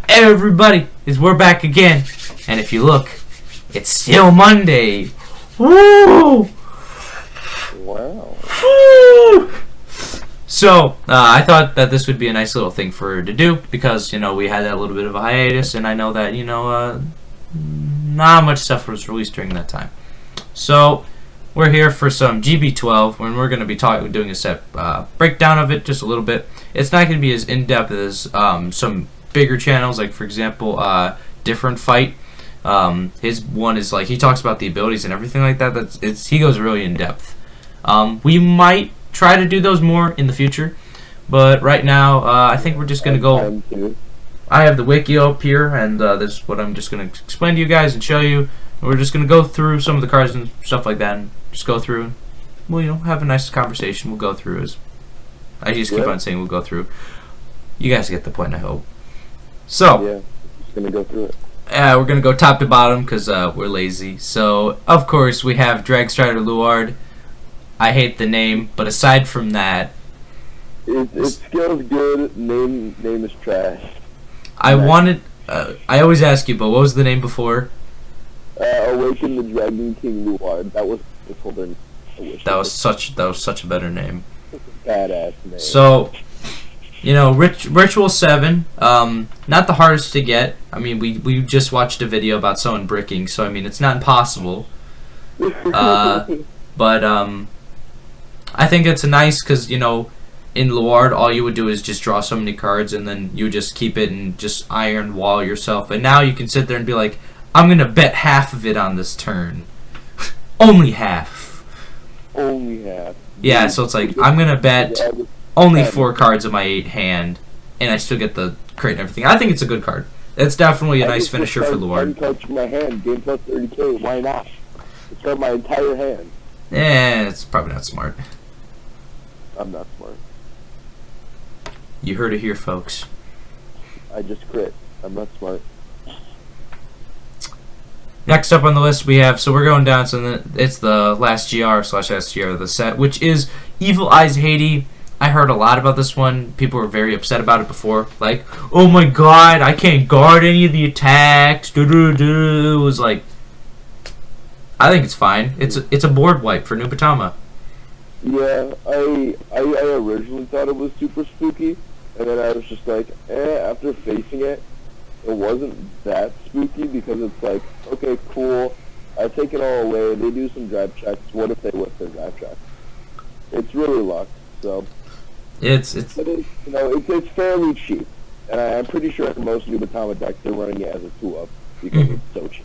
everybody, we're back again. And if you look, it's still Monday. Woo! Wow. Woo! So, I thought that this would be a nice little thing for her to do because, you know, we had that little bit of a hiatus, and I know that, you know, not much stuff was released during that time. So, we're here for some GB12, when we're going to be doing a set breakdown of it just a little bit. It's not going to be as in-depth as some bigger channels, like, for example, Different Fight. His one is, like, he talks about the abilities and everything like that. He goes really in-depth. We might try to do those more in the future, but right now I think we're just gonna go. I have the wiki up here, and this is what I'm just gonna explain to you guys and show you. We're just gonna go through some of the cards and stuff like that, and just go through and we'll, you know, have a nice conversation. We'll go through as I just keep on saying we'll go through. You guys get the point, I hope. So yeah, just gonna go through it. We're gonna go top to bottom because we're lazy. So of course we have Dragstrider Luard. I hate the name, but aside from that, it skills good. Name is trash. I wanted. I always ask you, but what was the name before? Awaken the Dragon King Luard. That was the full name. That was such a better name. Badass name. So, you know, Ritual 7, not the hardest to get. I mean, we just watched a video about someone bricking, so I mean, it's not impossible. But I think it's nice because, you know, in Luard, all you would do is just draw so many cards, and then you just keep it and just iron wall yourself. And now you can sit there and be like, I'm going to bet half of it on this turn. Only half. Only half. Yeah, so it's like, I'm going to bet only 4 cards in my 8 hand, and I still get the crate and everything. I think it's a good card. It's definitely a nice finisher for Luard. Touch my hand, game plus 30k, why not? Start my entire hand. It's probably not smart. I'm not smart. You heard it here, folks. I just crit. I'm not smart. Next up on the list we have, so we're going down, so it's the last GR/SGR of the set, which is Evil Eyes Haiti. I heard a lot about this one. People were very upset about it before. Like, oh my god, I can't guard any of the attacks. It was like, I think it's fine. It's a board wipe for Nubatama. Yeah, I originally thought it was super spooky, and then I was just like, after facing it, it wasn't that spooky because it's like, okay, cool, I take it all away, they do some drive checks, what if they whip their drive checks? It's really luck, so. It's you know, it's fairly cheap, and I'm pretty sure in most Nubatama decks they're running it as a 2-up because it's so cheap.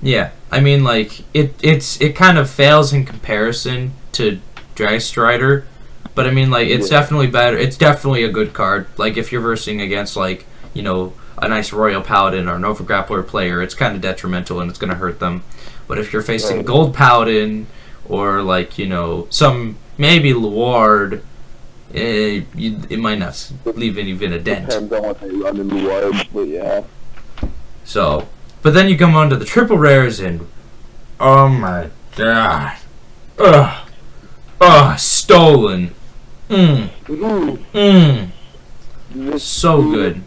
Yeah, I mean, like, it kind of fails in comparison to Dragstrider, but I mean, like, it's definitely better. It's definitely a good card. Like, if you're versing against, like, you know, a nice Royal Paladin or an Overgrappler player, it's kind of detrimental and it's going to hurt them. But if you're facing Gold Paladin or, like, you know, some, maybe Luard, it might not leave even a dent. Depends on what they run in Luard, but yeah. So, but then you come on to the triple rares and, oh my god. Stolen. So good.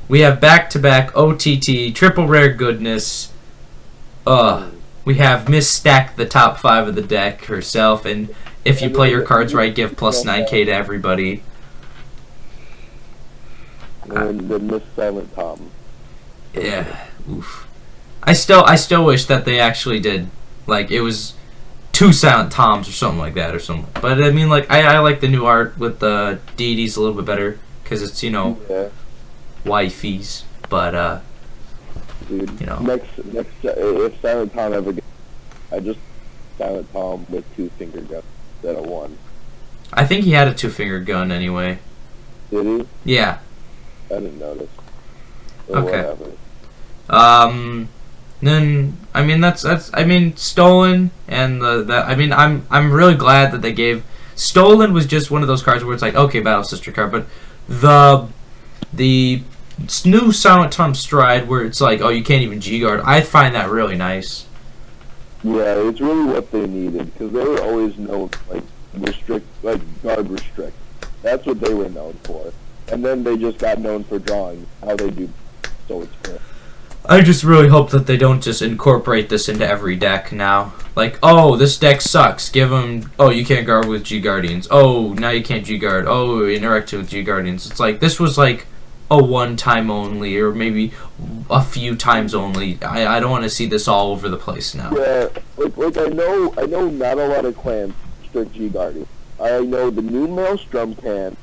We have back-to-back OTT, triple rare goodness. We have Miss Stack the top 5 of the deck herself, and if you play your cards right, give plus 9k to everybody. And then Miss Silent Tom. Yeah, oof. I still wish that they actually did, like, it was 2 Silent Toms or something like that or something. But I mean, like, I like the new art with the deities a little bit better because it's, you know, wifeys. But dude, you know, next if Silent Tom ever gets, I just Silent Tom with 2 finger guns instead of 1. I think he had a 2-finger gun anyway. Did he? Yeah. I didn't notice. Okay. Then I mean that's I mean Stolen and I mean I'm really glad that they gave Stolen was just one of those cards where it's like, okay, Battle Sister card, but the new Silent Tom Stride where it's like, oh, you can't even G-guard, I find that really nice. Yeah, it's really what they needed because they were always known like guard restrict. That's what they were known for. and then they just got known for drawing how they do. So it's fair. I just really hope that they don't just incorporate this into every deck now. Like, oh, this deck sucks. Give them, oh, you can't guard with G Guardians. Oh, now you can't G Guard. Oh, interact with G Guardians. It's like, this was like a one time only, or maybe a few times only. I don't want to see this all over the place now. Yeah, like I know not a lot of clans strict G Guardians. I know the new Maelstrom can,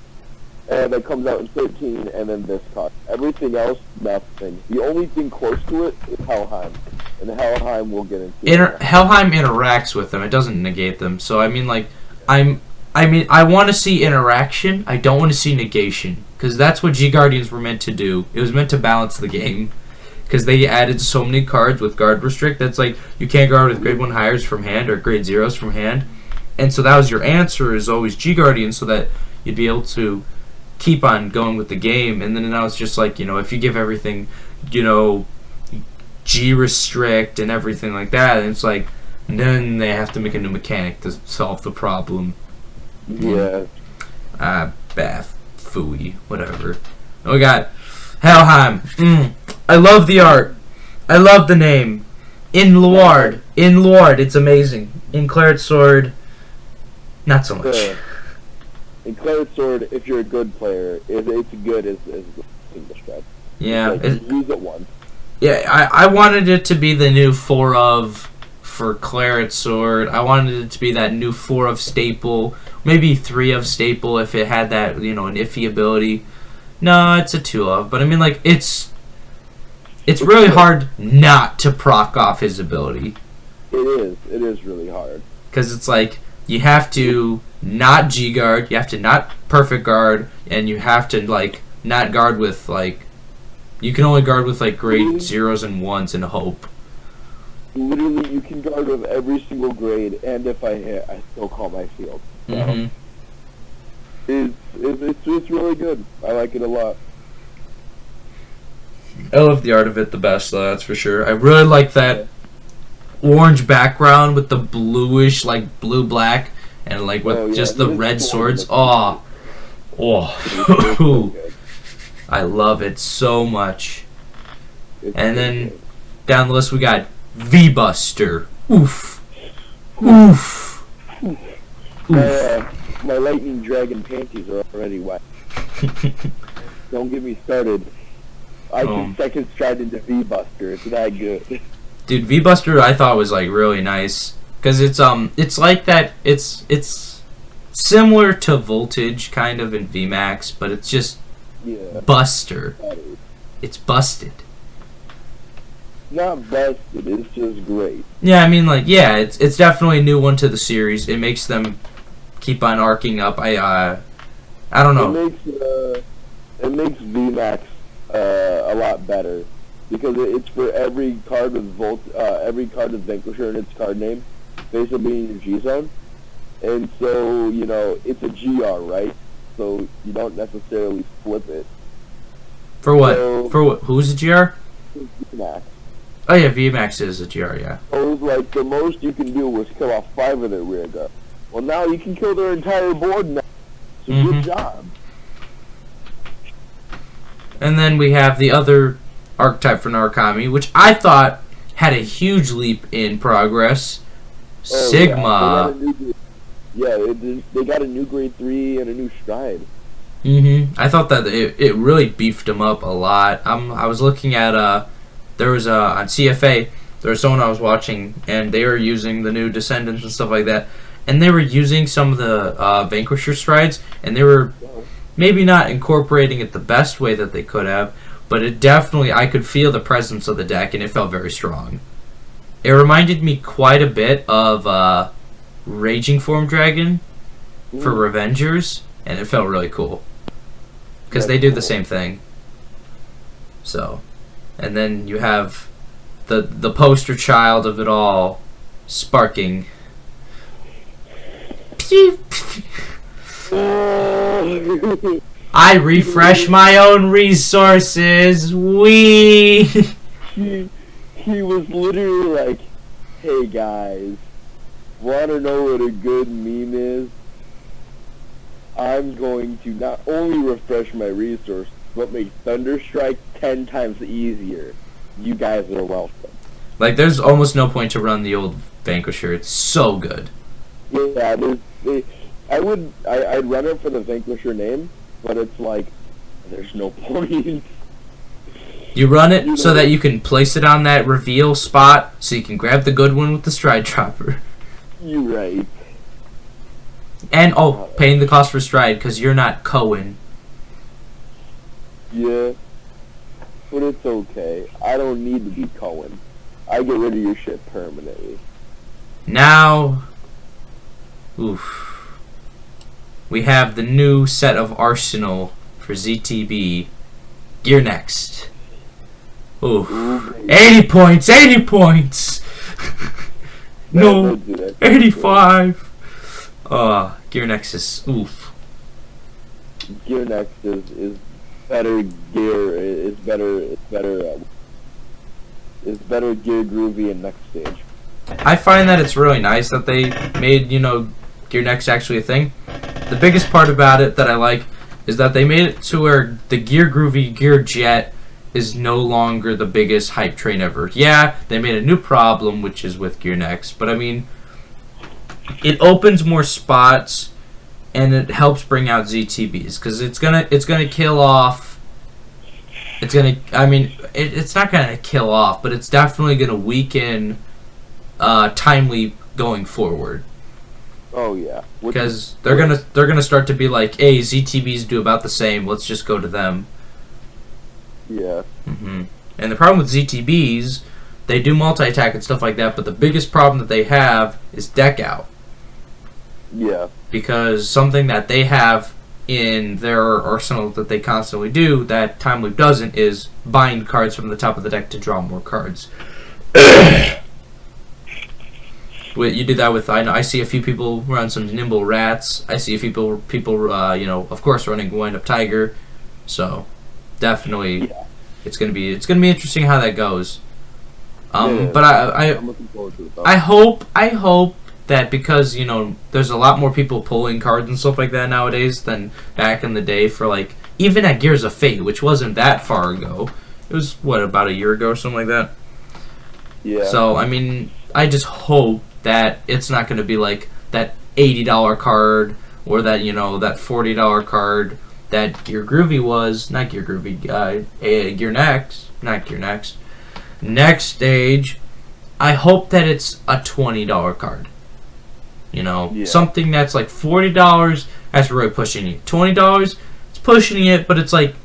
and it comes out in 13, and then this card. Everything else, nothing. The only thing close to it is Helheim, and Helheim we'll get into. Helheim interacts with them. It doesn't negate them. So I mean, like, I want to see interaction. I don't want to see negation, because that's what G Guardians were meant to do. It was meant to balance the game, because they added so many cards with guard restrict. That's like, you can't guard with grade 1 higher from hand or grade 0s from hand, and so that was your answer, is always G Guardians, so that you'd be able to keep on going with the game. And then now it's just like, if you give everything, G restrict and everything like that, and it's like, then they have to make a new mechanic to solve the problem. Yeah. Bath, phooey, whatever. Oh, we got Helheim. I love the art. I love the name. In Luard, it's amazing. In Claret Sword, not so much. In Claret Sword, if you're a good player, it's good as English strat. Yeah. Use it once. Yeah, I wanted it to be the new 4 of for Claret Sword. I wanted it to be that new 4 of staple, maybe 3 of staple if it had that, an iffy ability. No, it's a 2 of, but I mean, like, it's really hard not to proc off his ability. It is really hard. Because it's like, you have to not G guard, you have to not perfect guard, and you have to, like, not guard with, like, you can only guard with, like, grade 0s and 1s in hope. Literally, you can guard with every single grade, and if I hit, I still call my field. So it's really good. I like it a lot. I love the art of it the best, though, that's for sure. I really like that orange background with the bluish, like, blue-black, and, like, with just the red swords. Oh. I love it so much. And then down the list we got V-Buster. Oof. My lightning dragon panties are already wet. Don't get me started. I can second stride into V-Buster. It's that good. Dude, V-Buster I thought was, like, really nice, because it's like that. It's similar to Voltage kind of in VMAX, but it's just Buster. It's busted. Not busted, it's just great. Yeah, I mean, like, yeah, it's definitely a new one to the series. It makes them keep on arcing up. I don't know. It makes VMAX a lot better, because it's for every card with every card with Vanquisher in its card name, basically being your G zone, and so it's a GR, right? So you don't necessarily flip it. For what? For what? Who's the GR? VMAX. Oh yeah, VMAX is a GR, yeah. So it was like the most you can do was kill off 5 of their rear guard. Well, now you can kill their entire board now. So good job. And then we have the other archetype for Narukami, which I thought had a huge leap in progress. Sigma. They got a new grade 3 and a new stride. I thought that it really beefed him up a lot. I was looking at there was on CFA, there was someone I was watching, and they were using the new Descendants and stuff like that, and they were using some of the Vanquisher strides, and they were maybe not incorporating it the best way that they could have, but it definitely, I could feel the presence of the deck, and it felt very strong. It reminded me quite a bit of Raging Form Dragon for Revengers, and it felt really cool, because they do the same thing. So, and then you have the poster child of it all, Sparking. I refresh my own resources. He was literally like, "Hey guys, wanna know what a good meme is? I'm going to not only refresh my resource, but make Thunderstrike 10 times easier. You guys are welcome. Like, there's almost no point to run the old Vanquisher. It's so good. Yeah, I'd run it for the Vanquisher name, but it's like, there's no point. You run it so that you can place it on that reveal spot, so you can grab the good one with the Stride Dropper. You're right. And, paying the cost for Stride, because you're not Cohen. Yeah, but it's okay. I don't need to be Cohen. I get rid of your shit permanently. Now, we have the new set of Arsenal for ZTB. Gear Next. Ooh, 80 points, 80 points! No, 85! Gear Next is, Gear Next is better gear, it's better gear groovy in next stage. I find that it's really nice that they made, Gear Next actually a thing. The biggest part about it that I like is that they made it to where the Gear Groovy Gear Jet is no longer the biggest hype train ever. Yeah, they made a new problem, which is with Gear Next, but I mean, it opens more spots and it helps bring out ZTBs because it's gonna kill off. It's not gonna kill off, but it's definitely gonna weaken Time Leap going forward. Oh yeah, because they're gonna start to be like, hey, ZTBs do about the same. Let's just go to them. Yeah. And the problem with ZTBs, they do multi-attack and stuff like that, but the biggest problem that they have is deck out. Yeah. Because something that they have in their arsenal that they constantly do that Time Loop doesn't is bind cards from the top of the deck to draw more cards. You do that with, I see a few people run some Nimble Rats. I see a few people of course running Wind Up Tiger. So definitely, it's gonna be interesting how that goes. But I'm looking forward to it. I hope that because there's a lot more people pulling cards and stuff like that nowadays than back in the day for like even at Gears of Fate, which wasn't that far ago. It was about a year ago or something like that. Yeah. So I mean, I just hope that it's not going to be like that $80 card or that that $40 card that Gear Groovy was, not Gear Groovy, Gear Next, not Gear Next. Next stage, I hope that it's a $20 card. Something that's like $40, that's really pushing it. $20, it's pushing it, but it's like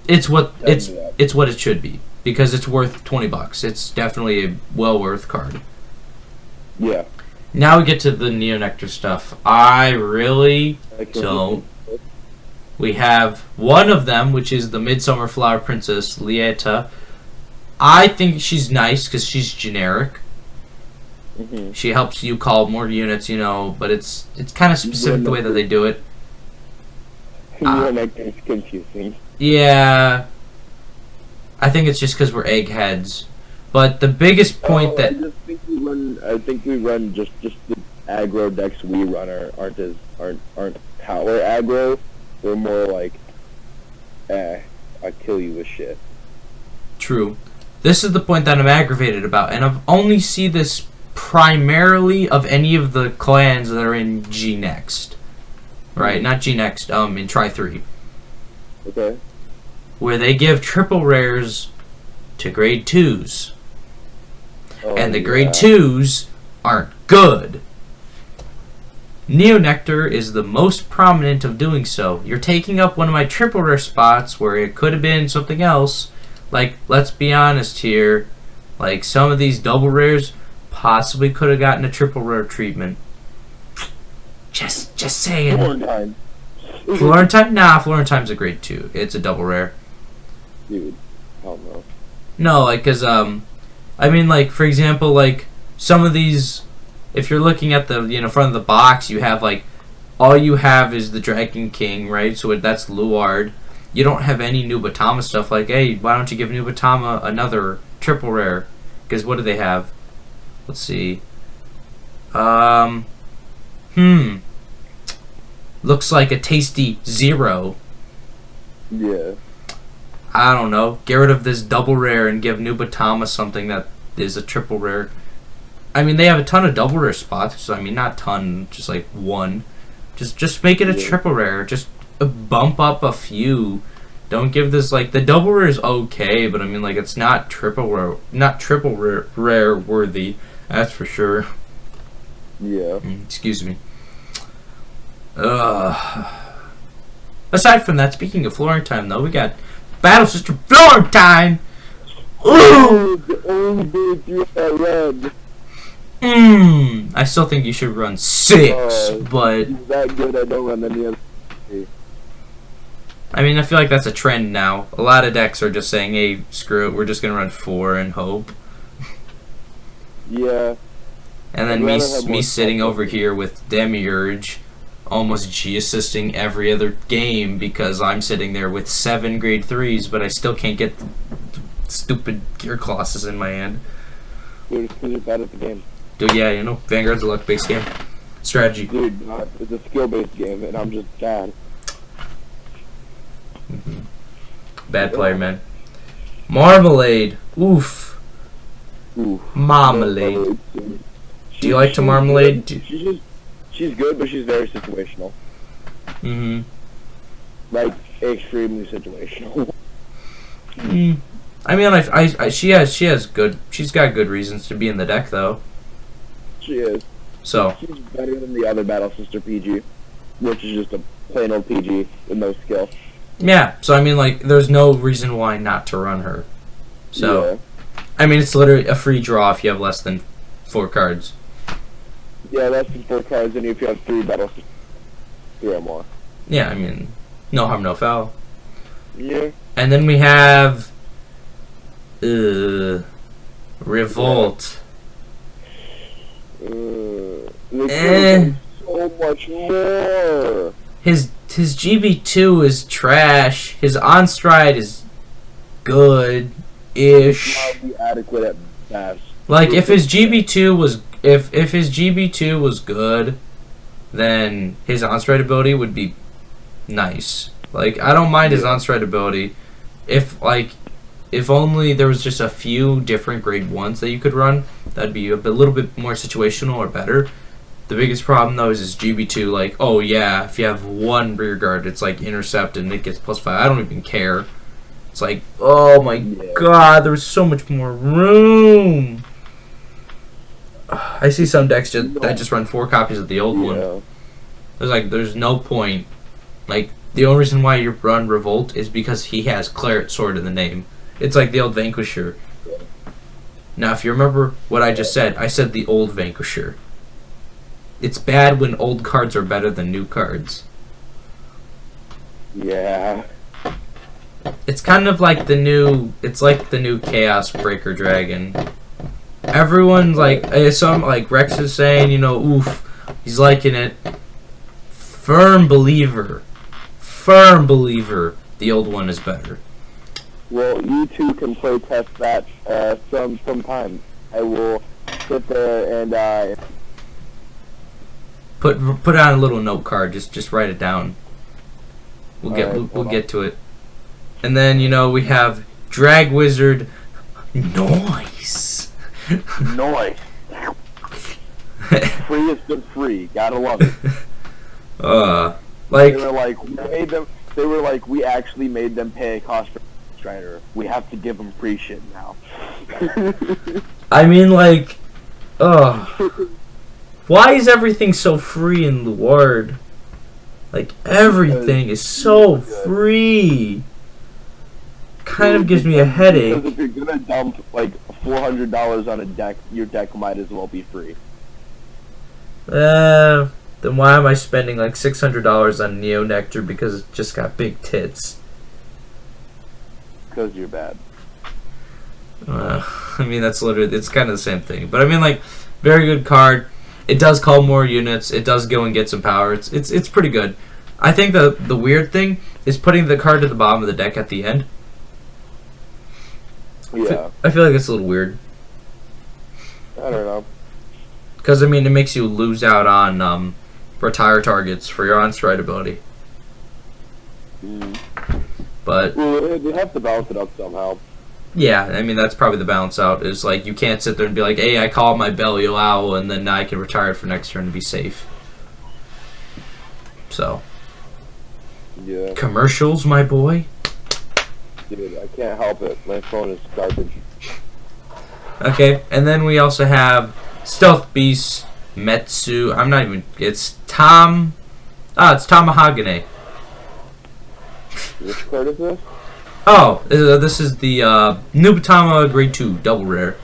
it's what it should be because it's worth $20. It's definitely a well worth card. Yeah. Now we get to the Neo Nectar stuff. I really don't. We have one of them, which is the Midsummer Flower Princess, Lieta. I think she's nice because she's generic. She helps you call more units, but it's kind of specific the way that they do it. Neo Nectar is confusing. Yeah. I think it's just because we're eggheads. But the biggest point that I think we run just the aggro decks we run aren't power aggro. They're more like, I kill you with shit. True. This is the point that I'm aggravated about, and I've only seen this primarily of any of the clans that are in G Next. Right, not G Next, in Tri 3. Okay. Where they give triple rares to grade 2s. And the grade 2s aren't good. Neo Nectar is the most prominent of doing so. You're taking up one of my triple rare spots where it could have been something else. Like, let's be honest here. Like, some of these double rares possibly could have gotten a triple rare treatment. Just saying. Florentine. Florentine? Nah, Florentine's a grade 2. It's a double rare. Dude, hell no. No, like, because, I mean, like, for example, like, some of these, if you're looking at the, front of the box, you have, like, all you have is the Dragon King, right? So that's Luard. You don't have any Nubatama stuff, like, hey, why don't you give Nubatama another triple rare? Because what do they have? Let's see. looks like a tasty 0. Yeah. I don't know. Get rid of this double rare and give Nubatama something that is a triple rare. I mean, they have a ton of double rare spots, so I mean, not ton, just like 1. Just make it a triple rare. Just bump up a few. Don't give this, like, the double rare is okay, but I mean, like, it's not triple rare worthy. That's for sure. Yeah. Excuse me. Aside from that, speaking of Florentine, though, we got Battle Sister Florentine. Ooh! The only dude through that red. I still think you should run 6, but He's that good, I don't run any other. I mean, I feel like that's a trend now. A lot of decks are just saying, hey, screw it, we're just gonna run 4 and hope. Yeah. And then me sitting over here with Demiurge, almost G-assisting every other game because I'm sitting there with 7 grade 3s, but I still can't get the stupid Gear Colossus in my hand. Dude, because you're bad at the game. Dude, yeah, you know, Vanguard's a luck-based game. Strategy. Dude, it's a skill-based game, and I'm just bad. Bad player, man. Marmalade. Oof. Marmalade. Do you like to marmalade? She's good, but she's very situational. Like, extremely situational. I mean, she's got good reasons to be in the deck, though. She is. So. She's better than the other Battle Sister PG, which is just a plain old PG with no skill. Yeah, so I mean, like, there's no reason why not to run her. So, yeah. I mean, it's literally a free draw if you have less than 4 cards. Yeah, less than 4 cards, and if you have 3 Battle Sisters, 3 or more. Yeah, I mean, no harm, no foul. Yeah. And then we have Revolt. So much more. His GB2 is trash. His on-stride is good-ish. Mildly adequate at best. Like, if his GB2 was if his GB2 was good, then his on-stride ability would be nice. Like, I don't mind his on-stride ability. If only there was just a few different grade 1s that you could run, that'd be a little bit more situational or better. The biggest problem, though, is his GB2. Like, oh yeah, if you have 1 rear guard, it's like intercept and it gets +5. I don't even care. It's like, oh my god, there was so much more room. I see some decks that just run 4 copies of the old one. There's no point. Like, the only reason why you run Revolt is because he has Claret Sword in the name. It's like the old Vanquisher. Now, if you remember what I just said, I said the old Vanquisher. It's bad when old cards are better than new cards. Yeah. It's kind of like the new. It's like the new Chaos Breaker Dragon. Everyone's like, some like Rex is saying, you know, oof, he's liking it. Firm believer, the old one is better. Well, you two can play test that sometime. I will sit there and put on a little note card. Just write it down. We'll get to it. And then, you know, we have Drag Wizard. Nice. Noise. Free is good free. Gotta love it. Like they were like, we actually made them pay a cost for Strider. We have to give them free shit now. I mean, like, why is everything so free in Luard? Like, everything is so free. Kind of gives me a headache. Because if you're gonna dump like $400 on a deck, your deck might as well be free. Then why am I spending like $600 on Neo Nectar because it just got big tits? Because you're bad. I mean, that's literally, it's kind of the same thing. But I mean, like, very good card. It does call more units. It does go and get some power. It's pretty good. I think the weird thing is putting the card to the bottom of the deck at the end. Yeah. I feel like it's a little weird. I don't know. Because, I mean, it makes you lose out on retire targets for your on-stride ability. But Well, they have to balance it up somehow. yeah, I mean that's probably the balance out. Is like you can't sit there and be like, "Hey, I call my Belial, and then I can retire it for next turn to be safe." So Yeah. commercials, my boy. Dude, I can't help it. My phone is garbage. Okay, and then we also have Stealth Beast, Metsu. I'm not even. It's Tom. It's Tamahagane. Which card is this? Oh, this is the Nubatama Grade 2 double rare.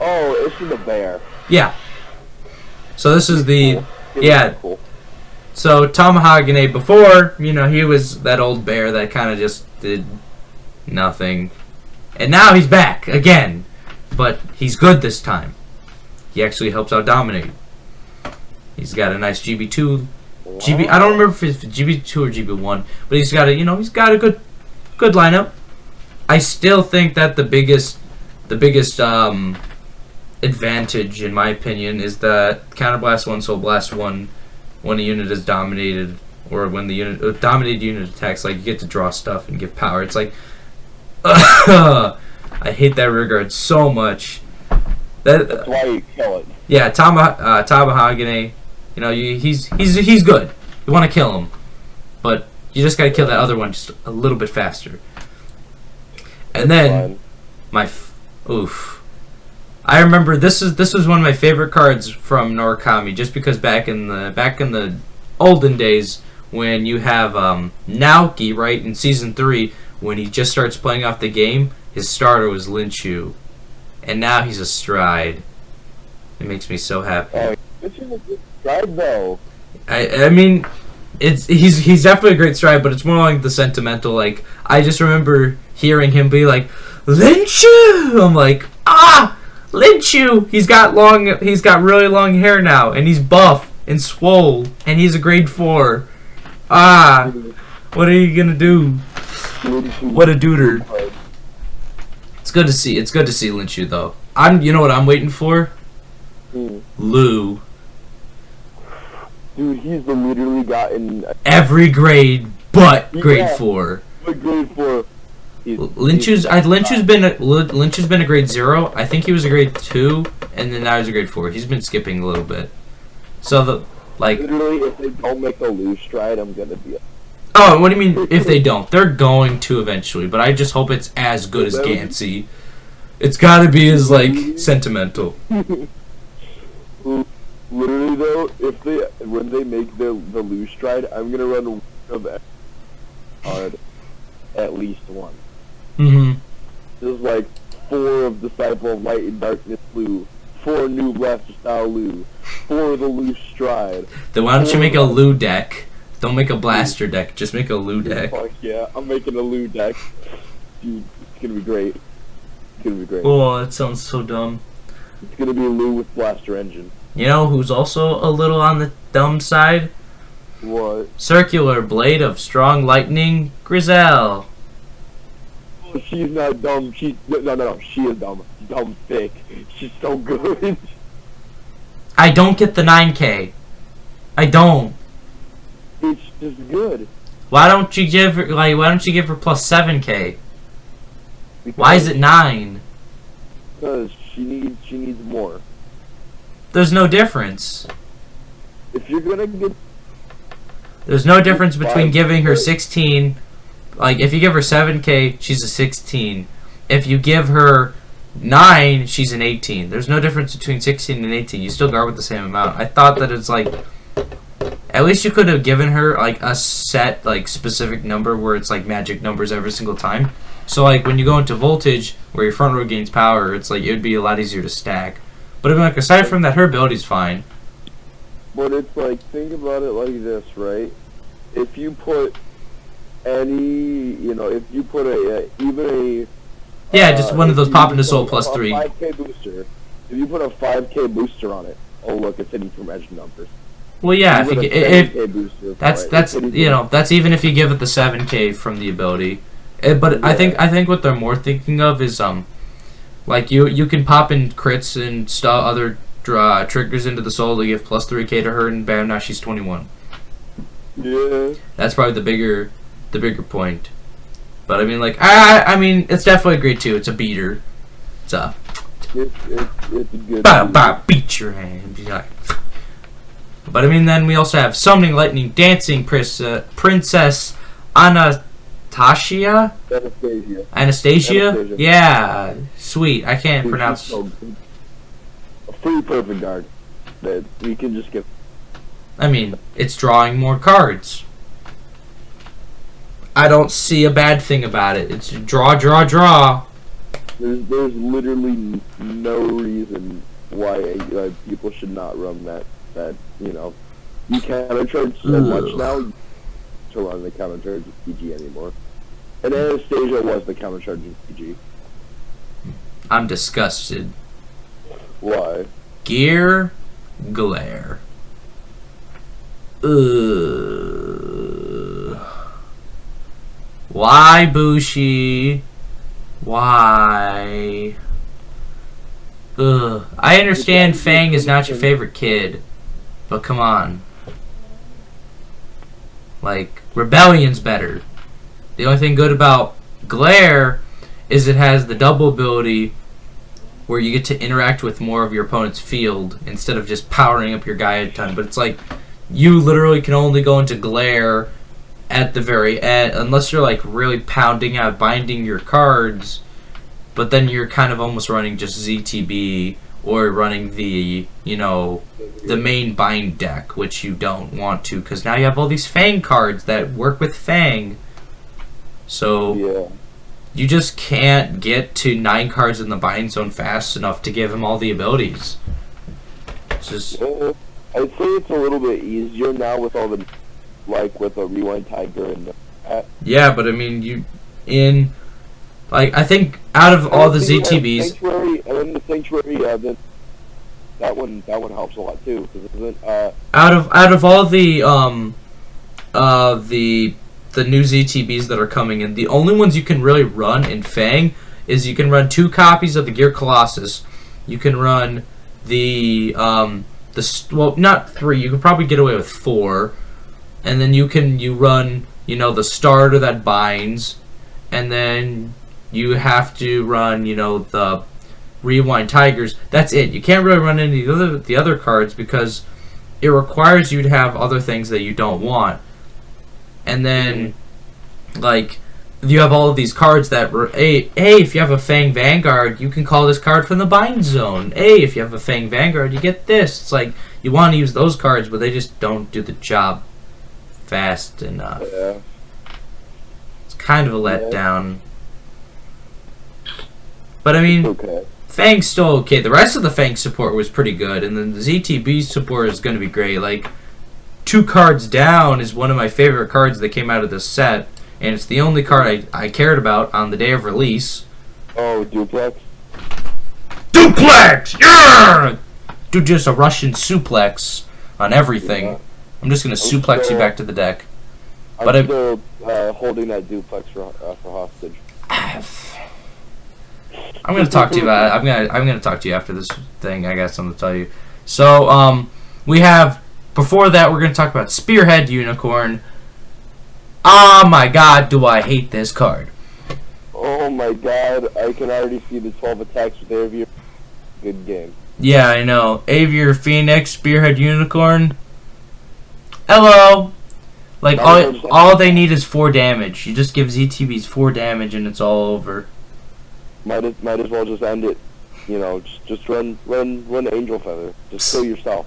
Oh, it's the bear. Yeah. So this is the Cool. yeah. Cool. So Tamahagane before, he was that old bear that kind of just did nothing, and now he's back again, but he's good this time. He actually helps out Dominate. He's got a nice GB2. I don't remember if it's GB2 or GB1, but he's got a good lineup. I still think that the biggest advantage, in my opinion, is that Counterblast 1, Soul Blast 1, when a unit is dominated, or when the dominated unit attacks, like you get to draw stuff and give power. It's like, I hate that rear guard so much. That's why you kill it. Yeah, Tamahagane, he's good. You want to kill him, but you just gotta kill that other one just a little bit faster. And then oof. I remember this was one of my favorite cards from Norikami, just because back in the olden days when you have Naoki, right, in season 3, when he just starts playing off the game, his starter was Lin Shu, and now he's a stride. It makes me so happy. Oh, this is a good stride though. I mean, he's definitely a great stride, but it's more like the sentimental. Like I just remember hearing him be like, Lin Shu. I'm like, Lin Shu. He's got really long hair now, and he's buff and swole, and he's a grade 4. What are you gonna do? What a duder. It's good to see Lin Shu though. You know what I'm waiting for? Lou. Dude, he's literally gotten every grade but grade 4. But grade 4. Lin Shu's been a grade 0. I think he was a grade 2, and then now he's a grade 4. He's been skipping a little bit. So literally, if they don't make a loose stride, I'm gonna be. Oh, what do you mean if they don't? They're going to eventually, but I just hope it's as good as Gansey. It's gotta be as sentimental. Literally though, when they make the loose stride, I'm gonna run of hard at least one. There's 4 of Disciple of Light and Darkness Lou, 4 New Blaster Style Lou, 4 of the loose stride. Then why don't you make a Lou deck? Don't make a blaster deck, just make a Lou deck. Fuck yeah, I'm making a Lou deck. Dude, it's gonna be great. It's gonna be great. Oh, that sounds so dumb. It's gonna be a Lou with blaster engine. You know who's also a little on the dumb side? What? Circular Blade of Strong Lightning, Grizel. Oh, she's not dumb. No. She is dumb. Dumb thick. She's so good. I don't get the 9K. I don't. It's just good. Why don't you give her plus 7K? Why is it 9? Because she needs more. There's no difference. If you're gonna get, there's no difference between giving her 16. If you give her 7K, she's a 16. If you give her 9, she's an 18. There's no difference between 16 and 18. You still guard with the same amount. I thought that it's at least you could have given her a set specific number where it's magic numbers every single time. So when you go into voltage where your front row gains power, it's it would be a lot easier to stack. But aside from that, her ability's fine. But it's think about it like this, right? If you put if you put just one of those pop into soul plus 3. 5K booster. If you put a 5K booster on it, oh look, it's hitting for magic numbers. Well, yeah, if that's even if you give it the 7K from the ability. But yeah. I think what they're more thinking of is you can pop in crits and other triggers into the soul to give plus 3k to her, and bam, now she's 21. Yeah. That's probably the bigger point. But I mean, like, I mean, it's definitely great too. It's a beater. It's a good. Beat your hand. But I mean, then we also have Summoning Lightning Dancing Princess Anastasia. Anastasia? Yeah, sweet. I can't pronounce. A free perfect guard that you can just get. I mean, it's drawing more cards. I don't see a bad thing about it. It's draw. There's literally no reason why people should not run that you can't charge so much now to run the counter charge PG anymore. And Anastasia was the counter charging PG. I'm disgusted. Why? Gear glare. Why, Bushi? Why? I understand Fang is not your favorite kid, but come on. Like, Rebellion's better. The only thing good about Glare is it has the double ability where you get to interact with more of your opponent's field instead of just powering up your guy a ton. But it's like, you literally can only go into Glare at the very end, unless you're like really pounding out, binding your cards, but then you're kind of almost running just ZTB or running the, the main bind deck, which you don't want to, because now you have all these Fang cards that work with Fang. So yeah. You just can't get to 9 cards in the bind zone fast enough to give him all the abilities. It's just... I'd say it's a little bit easier now with all the, with a Rewind Tiger and that. Yeah, but I mean, I think out of all the ZTBs... Sanctuary, and then the Sanctuary, that one helps a lot too. Out of all the new ZTBs that are coming in, the only ones you can really run in Fang is you can run 2 copies of the Gear Colossus. You can run not 3. You could probably get away with 4, and then you run the starter that binds, and then you have to run the Rewind Tigers. That's it. You can't really run any of the other cards because it requires you to have other things that you don't want. And then, you have all of these cards that were, hey, if you have a Fang Vanguard, you can call this card from the bind zone. Hey, if you have a Fang Vanguard, you get this. It's like, you want to use those cards, but they just don't do the job fast enough. Yeah. It's kind of a letdown. But I mean, okay. Fang's still okay. The rest of the Fang support was pretty good, and then the ZTB support is going to be great. 2 cards down is one of my favorite cards that came out of this set, and it's the only card I cared about on the day of release. Oh, Duplex? Duplex! Yeah! Do just a Russian suplex on everything. Yeah. I'm just going to suplex you back to the deck. I'm still holding that Duplex for hostage. I'm going to talk to you about it. I'm going to talk to you after this thing. I got something to tell you. So, we have... Before that, we're going to talk about Spearhead Unicorn. Oh my god, do I hate this card. Oh my god, I can already see the 12 attacks with Avier. Good game. Yeah, I know. Avier Phoenix, Spearhead Unicorn. Hello! All they need is 4 damage. You just give ZTBs 4 damage and it's all over. Might as well just end it. Just run Angel Feather. Just kill yourself.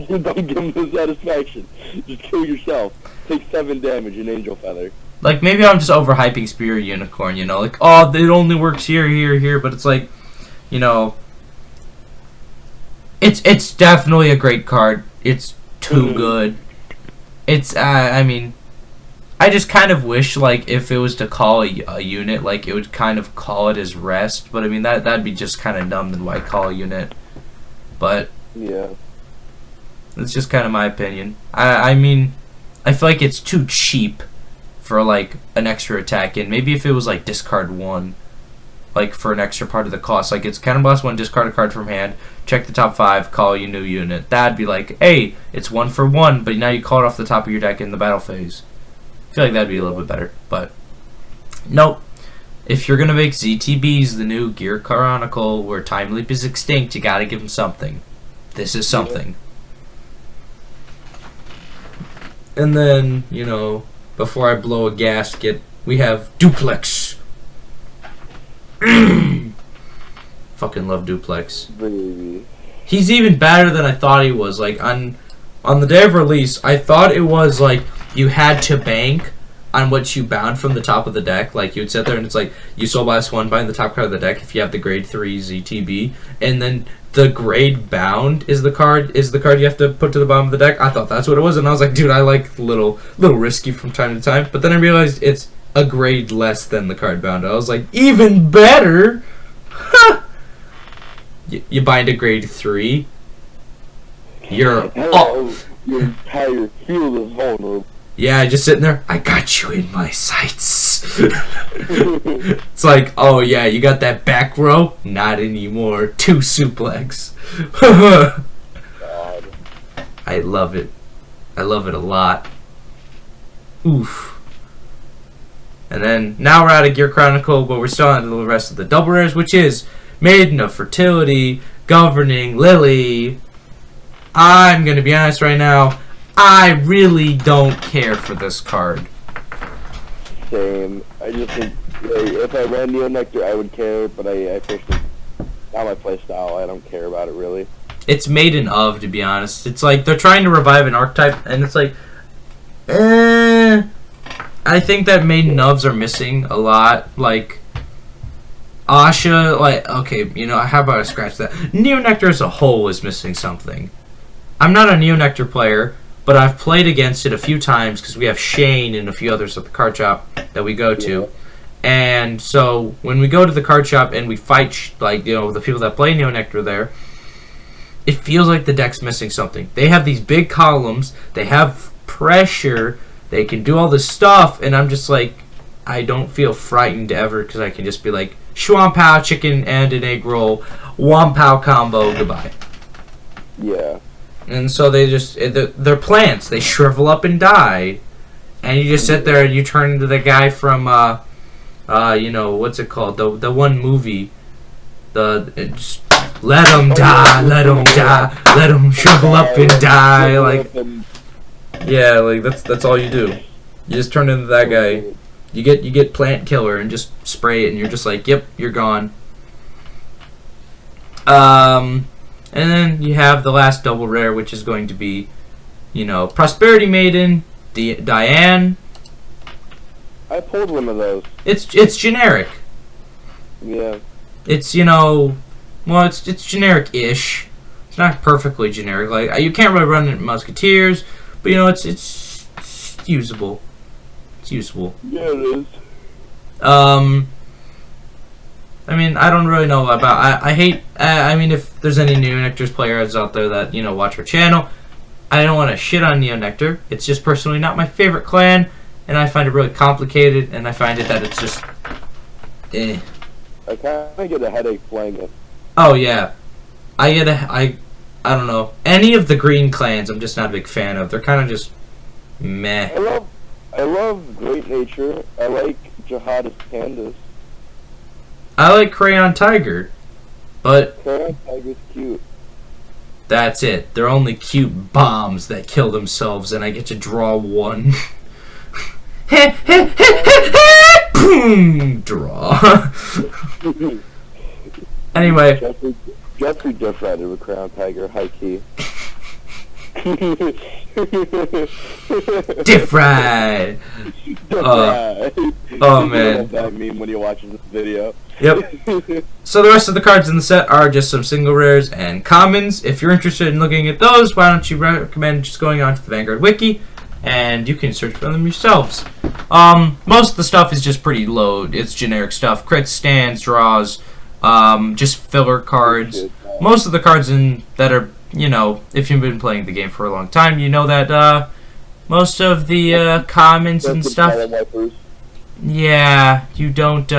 Don't give him the satisfaction. Just kill yourself. Take 7 damage in Angel Feather. Maybe I'm just overhyping Spear Unicorn, it only works here, but it's it's definitely a great card. It's too good. It's, I mean, I just kind of wish, if it was to call a unit, it would kind of call it as rest, but I mean, that'd be just kind of dumb, then why call a unit? But... yeah. That's just kind of my opinion. I mean, I feel like it's too cheap for, an extra attack in. Maybe if it was, discard 1. like for an extra part of the cost. Like it's Cannon Blast 1, discard a card from hand, check the top 5, call your new unit. That'd be like, hey, it's 1 for 1, but now you call it off the top of your deck in the battle phase. I feel like that'd be a little bit better, but nope. If you're gonna make ZTBs the new Gear Chronicle where Time Leap is extinct, you gotta give them something. This is something. And then, you know, before I blow a gasket, we have Duplex. Fucking love Duplex. Baby. He's even better than I thought he was. Like on the day of release, I thought it was like you had to bank on what you bound from the top of the deck. Like you'd sit there and it's like you Soul Blast 1, bind the top card of the deck if you have the grade 3 ZTB, and then the grade bound is the card you have to put to the bottom of the deck. I thought that's what it was, and I was like, dude, I like little risky from time to time. But then I realized it's a grade less than the card bound. I was like, even better. You bind a grade 3. You're your entire field is vulnerable. Yeah, just sitting there. I got you in my sights. It's like, oh yeah, you got that back row? Not anymore. 2 suplex. God. I love it. I love it a lot. Oof. And then now we're out of Gear Chronicle, but we're still on the rest of the double rares, which is Maiden of Fertility, Governing Lily. I'm gonna be honest right now. I really don't care for this card. Same. I just think if I ran Neo Nectar, I would care, but I personally, not my play style. I don't care about it really. It's Maiden of, to be honest. It's like they're trying to revive an archetype, and it's like, I think that Maiden ofs are missing a lot. Like Asha, like okay, you know, how about I scratch that? Neo Nectar as a whole is missing something. I'm not a Neo Nectar player, but I've played against it a few times because we have Shane and a few others at the card shop that we go to. Yeah. And so when we go to the card shop and we fight, like, you know, the people that play Neo Nectar there, it feels like the deck's missing something. They have these big columns, they have pressure, they can do all this stuff, and I'm just like, I don't feel frightened ever because I can just be like, Schwam Pow, chicken and an egg roll, Wham Pow combo, goodbye. Yeah. And so they just, they're plants. They shrivel up and die. And you just sit there and you turn into the guy from, you know, what's it called? The one movie. Just, let them die, let them die, let them shrivel up and die. Like, yeah, like that's all you do. You just turn into that guy. You get plant killer and just spray it and you're just like, yep, you're gone. And then you have the last double rare, which is going to be, you know, Prosperity Maiden, Diane. I pulled one of those. It's generic. Yeah. It's, you know, well, it's generic-ish. It's not perfectly generic. Like you can't really run it in Musketeers, but you know, it's usable. It's usable. Yeah, it is. I mean, I don't really know about. I hate. I mean, if there's any Neo Nectar's players out there that, you know, watch our channel, I don't want to shit on Neo Nectar. It's just personally not my favorite clan, and I find it really complicated, and I find it that it's just, eh. I kind of get a headache playing it. Oh yeah, I don't know. Any of the green clans, I'm just not a big fan of. They're kind of just meh. I love Great Nature. I like Jihadist Pandas. I like Crayon Tiger, but Crayon Tiger's cute. that's it. They're only cute bombs that kill themselves, and I get to draw one. Boom! Draw. Anyway. Jeffrey Diff Rider with Crayon Tiger, high key. Diff Ride! Oh man. What that mean when you're watching this video? Yep. So the rest of the cards in the set are just some single rares and commons. If you're interested in looking at those, why don't you recommend just going on to the Vanguard wiki and you can search for them yourselves. Most of the stuff is just pretty low. It's generic stuff. Crits, stands, draws, just filler cards. Most of the cards in that are, you know, if you've been playing the game for a long time, you know that most of the commons and stuff. Yeah, you don't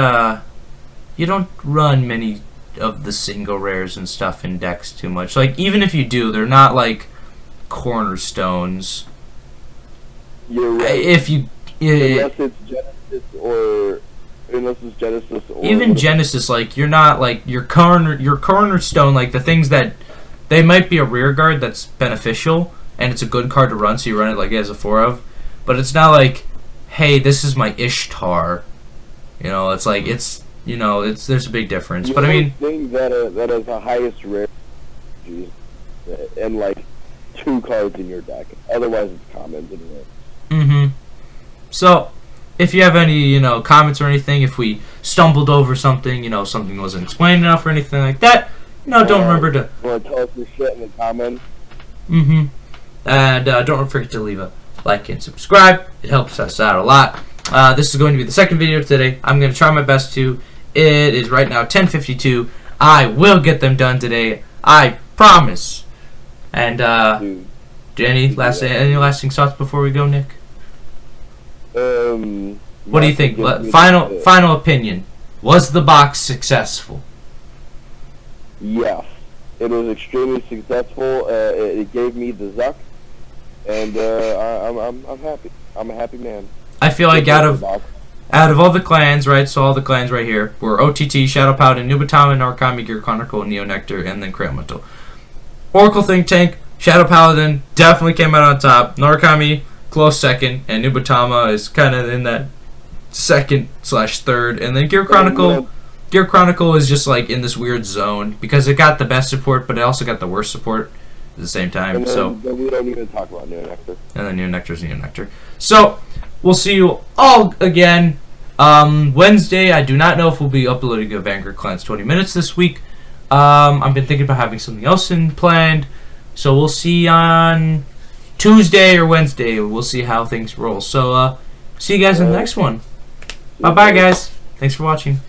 you don't run many of the single rares and stuff in decks too much. Like, even if you do, they're not like cornerstones. You're right. If you unless it's Genesis or even Genesis, like, you're not like your cornerstone, like the things that they might be a rear guard that's beneficial and it's a good card to run, so you run it like as a 4 of, but it's not like, hey, this is my Ishtar. You know, it's like there's a big difference. But I mean, thing that has the highest rare and like 2 cards in your deck. Otherwise, it's commons anyway. Mm-hmm. So, if you have any, comments or anything, if we stumbled over something, something wasn't explained enough or anything like that, don't remember to... Want to tell us your shit in the comments? Mm-hmm. And don't forget to leave a like and subscribe. It helps us out a lot. This is going to be the second video today. I'm going to try my best to. It is right now 10:52. I will get them done today. I promise. And, any lasting thoughts before we go, Nick? What do you think? Final opinion. Was the box successful? Yes. It was extremely successful. It gave me the Zuck, and I'm happy. I'm a happy man. I feel like out of all the clans, right? So all the clans right here were OTT, Shadow Paladin, Nubatama, Narukami, Gear Chronicle, Neo Nectar, and then Krailmental. Oracle Think Tank, Shadow Paladin definitely came out on top. Narukami close second, and Nubatama is kind of in that second/third, and then Gear Chronicle. Gear Chronicle is just like in this weird zone because it got the best support, but it also got the worst support at the same time. Then we don't even talk about Neo Nectar. And then Neo Nectar's Neo Nectar. So we'll see you all again Wednesday. I do not know if we'll be uploading a Vanguard Clans 20 minutes this week. I've been thinking about having something else planned, so we'll see on Tuesday or Wednesday. We'll see how things roll. So see you guys in the next one. Bye bye, guys. Thanks for watching.